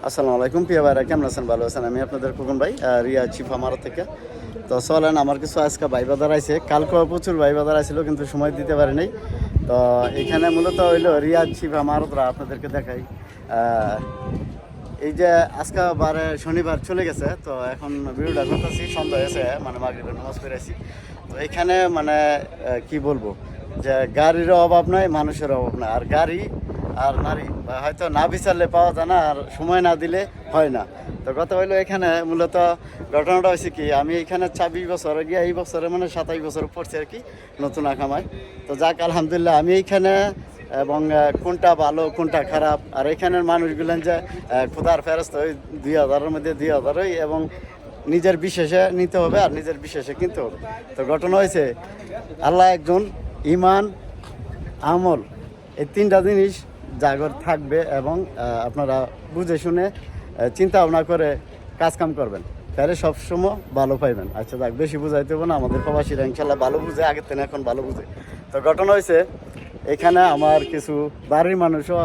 আসসালামু আলাইকুম প্রিয় ভাইরা, কেমন আছেন? ভালো আছেন? আমি আপনাদের খোকন ভাই, রিয়া চিফ আমার থেকে। তো চলেন, আমার কিছু আজকে ভাই বাজার আইছে, কালকেও প্রচুর ভাই বাজার আইছিল কিন্তু সময় দিতে পারি নাই। তো এখানে মূলত হইলো রিয়া চিফ আমারতরা আপনাদেরকে দেখাই। এই যে আজকে বারে শনিবার চলে গেছে, তো এখন ভিডিওটা করতেছি, সন্ধ্যা হয়েছে, মানে মাগরিবের নামাজ পড়েছি। তো এখানে মানে কি বলবো, যে গাড়িরও অভাব নাই, মানুষের অভাব নাই। আর গাড়ি আর নারী হয়তো না বিচারলে পাওয়া যায় না, আর সময় না দিলে হয় না। তো কথা হইলো, এখানে মূলত ঘটনাটা হয়েছে কি, আমি এখানে 26 বছর গিয়ে এই বছরে মানে 27 বছর পড়ছি আর কি, নতুন আকামায়। তো যাক আলহামদুলিল্লাহ, আমি এইখানে এবং কোনটা ভালো কোনটা খারাপ, আর এখানের মানুষগুলেন যে খোদার ফেরস্ত ওই 2000-এর মধ্যে 2000-ই, এবং নিজের বিশেষে নিতে হবে আর নিজের বিশেষে কিনতে হবে। তো ঘটনা হয়েছে, আল্লাহ একজন, ইমান, আমল, এই তিনটা জিনিস জাগর থাকবে, এবং আপনারা বুঝে শুনে চিন্তা ভাবনা করে কাজকাম করবেন, তাহলে সবসময় ভালো পাইবেন। আচ্ছা যাক, বেশি বুঝাইতে হবে না, আমাদের প্রবাসীরা ইনশাল্লাহ ভালো বুঝে, আগের থেকে এখন ভালো বুঝে। তো ঘটনা হয়েছে, এখানে আমার কিছু বাড়ির মানুষও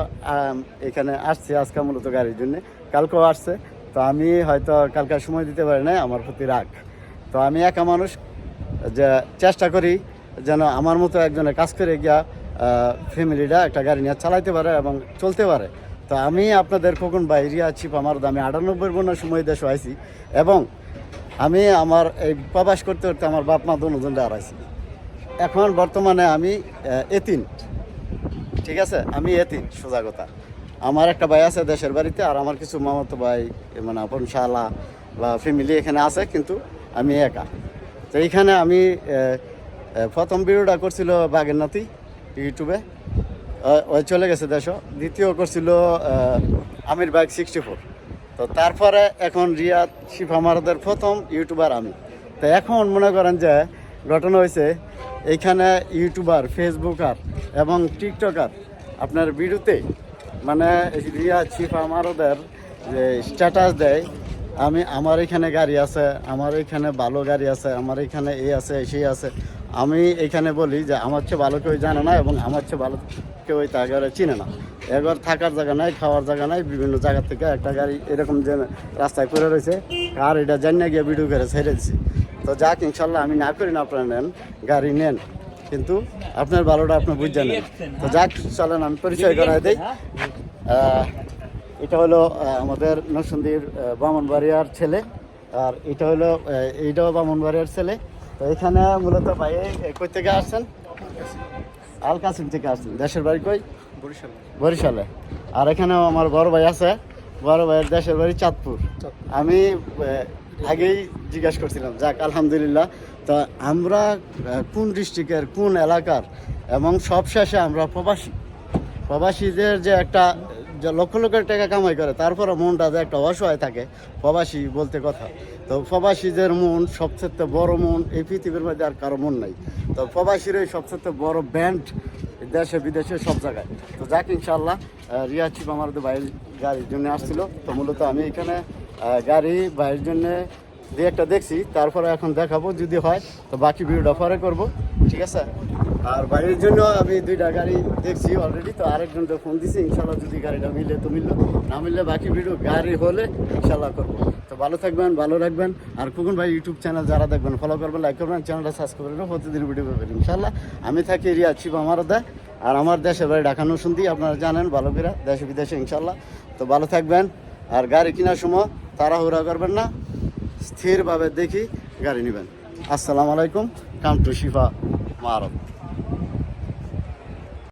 এখানে আসছে আজকে মূলত গাড়ির জন্যে, কালকেও আসছে। তো আমি হয়তো কালকে সময় দিতে পারি না, আমার প্রতি রাগ। তো আমি একা মানুষ, যে চেষ্টা করি যেন আমার মতো একজনের কাজ করে গিয়া ফ্যামিলিটা একটা গাড়ি নিয়ে চালাইতে পারে এবং চলতে পারে। তো আমি আপনাদের খোকন ভাই, রিয়া চিফ আমার আমি 98 বন্যার সময় দেশে আইছি, এবং আমি আমার এই প্রবাস করতে করতে আমার বাপ মা দুজন হারাইছি। এখন বর্তমানে আমি এতিম, ঠিক আছে, আমি এতিম সোজা কথা। আমার একটা ভাই আছে দেশের বাড়িতে, আর আমার কিছু মামাতো ভাই মানে আপন শালা বা ফ্যামিলি এখানে আছে, কিন্তু আমি একা। তো এইখানে আমি প্রথম ভিডিওটা করছিল বাঘের নাতি ইউটিউবে, ওই চলে গেছে দেশ। দ্বিতীয় করছিল আমির বাইক 64। তো তারপরে এখন রিয়াদ শিফ আমারদের প্রথম ইউটিউবার আমি। তো এখন মনে করেন যে ঘটনা হয়েছে, এইখানে ইউটিউবার, ফেসবুকার এবং টিকটকার আপনার ভিডিওতে মানে রিয়াদ শিফ আমারদের যে স্ট্যাটাস দেয়, আমার এখানে গাড়ি আছে, আমার এখানে ভালো গাড়ি আছে, আমার এখানে এই আছে সেই আছে। আমি এখানে বলি যে আমার চেয়ে ভালো কেউ জানে না, এবং আমার চেয়ে ভালো কেউ তাকে চিনে না। এবার থাকার জায়গা নাই, খাওয়ার জায়গা নাই, বিভিন্ন জায়গা থেকে একটা গাড়ি এরকম যে রাস্তায় করে রয়েছে, আর এটা জানিয়ে গিয়ে ভিডিও করে ছেড়ে দিচ্ছি। তো যাক, ইনশাল্লাহ আমি না করি না, আপনারা নেন, গাড়ি নেন, কিন্তু আপনার ভালোটা আপনি বুঝে নেন। তো যাক, চলেন আমি পরিচয় করাই দিই। এটা হলো আমাদের নরসিংদীর ব্রাহ্মণবাড়িয়ার ছেলে, আর এটা হলো এইটাও ব্রাহ্মণবাড়িয়ার ছেলে। তো এখানে মূলত ভাই কই থেকে আসছেন? আল কাসিম থেকে আসছেন। দেশের বাড়ি কই? বরিশালে। আর এখানেও আমার বড় ভাই আছে, বড় ভাইয়ের দেশের বাড়ি চাঁদপুর। আমি আগেই জিজ্ঞাসা করছিলাম। যাক আলহামদুলিল্লাহ। তো আমরা কোন ডিস্ট্রিক্টের, কোন এলাকার, এবং সব শেষে আমরা প্রবাসীদের যে একটা যে লক্ষ লক্ষ টাকা কামাই করে, তারপরে মনটা যে একটা অসহায় থাকে, প্রবাসী বলতে কথা। তো প্রবাসীদের মন সবচেয়ে বড় মন এই পৃথিবীর মধ্যে আর কারো মন নাই। তো প্রবাসীর এই সবচেয়ে বড় ব্যান্ড দেশে বিদেশে সব জায়গায়। তো যাক ইনশাল্লাহ, রিয়া চিফ আমার বাইরের গাড়ির জন্য আসছিল। তো মূলত আমি এখানে গাড়ি বাইরের জন্য দিয়ে একটা দেখছি, তারপরে এখন দেখাবো, যদি হয় তো বাকি ভিডিওটা পরে করবো, ঠিক আছে। আর বাইরের জন্য আমি 2টা গাড়ি দেখছি অলরেডি। তো আরেকজনকে ফোন দিছি, ইনশাল্লাহ যদি গাড়িটা মিলে তো মিললো, না মিললে বাকি ভিডিও গাড়ি হলে ইনশাল্লাহ করবো। তো ভালো থাকবেন, ভালো রাখবেন। আর খোকন ভাই ইউটিউব চ্যানেল যারা দেখবেন ফলো করবেন, লাইক করবেন, চ্যানেলটা সাবস্ক্রাইব করবেন, প্রতিদিন ভিডিও পাবেন ইনশাল্লাহ। আমি থাকি রিয়া চিফ আমারদা, আর আমার দেশের বাড়ি ঢাকা নরসিংদী, আপনারা জানেন ভালো করে, দেশে বিদেশে ইনশাল্লাহ। তো ভালো থাকবেন। আর গাড়ি কেনার সময় তাড়াহুড়া করবেন না, স্থিরভাবে দেখি গাড়ি নেবেন। আসসালামু আলাইকুম। Come to Shifa মারত।